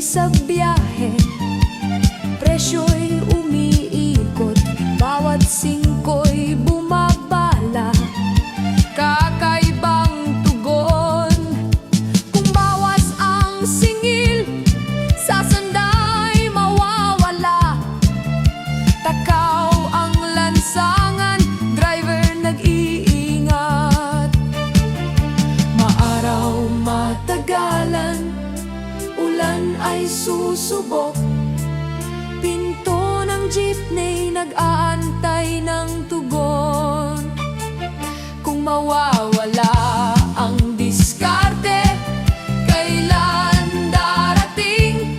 sa biyahe, presyo'y umiikot, bawat singko'y bumabala. Kakaibang tugon, kung bawas ang singil, sa sanday mawawala. Takaw ang lansangan, driver nag-iingat. Maaraw matagalan, ulan ay susubok. Pinto ng jeepney nag-aantay ng tugon. Kung mawawala ang diskarte, kailan darating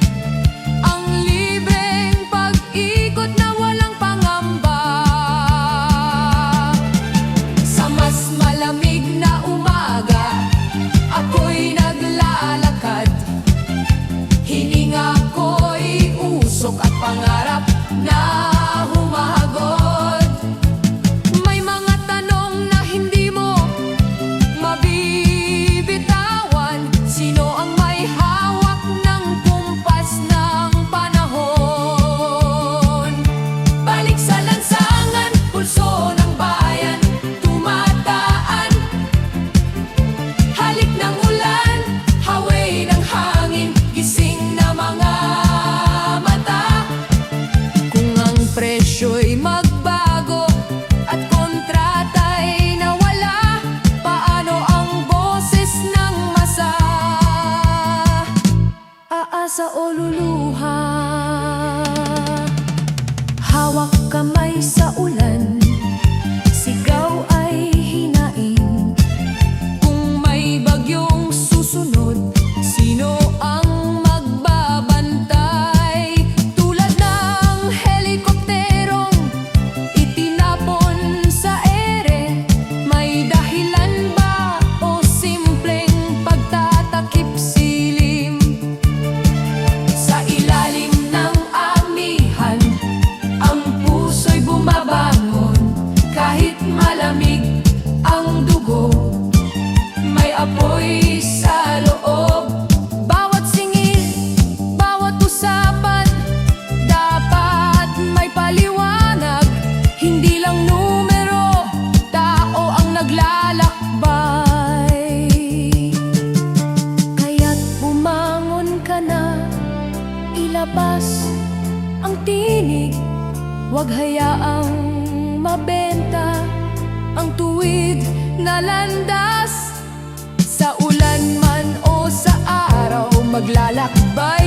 ang libreng pag-ikot na walang pangamba? Sa mas malamig na umaga, ako'y naglalakad. Hininga ko'y usok at pangarap na humahagod. May mga tanong na hindi mo mabibitawan. Sino ang may hawak ng kumpas ng panahon? Balik sa lansangan, pulso ng bayan tumataan. Halik ng ulan, haway ng hangin, gising na mga mata. Kung ang presyo'y magbago at kontrata'y nawala, paano ang boses ng masa? Aasa o luluha? Hawak kamay sa ulan, sigaw ay hinaing. Kung may bagyong susunod, sino ang magbabantay? Tulad ng helikopterong itinapon sa ere, may dahilan ba o simpleng pagtatakip silim? Sa ilalim ng amihan, ang puso'y bumabangon. Kahit malamig ang dugo, may apoy sa loob. Bawat singil, bawat usapan, dapat may paliwanag. Hindi lang numero, tao ang naglalakbay. Kaya't bumangon ka na, ilabas ang tinig. Huwag hayaang mabenta ang tuwid na landas. Sa ulan man o sa araw, maglalakbay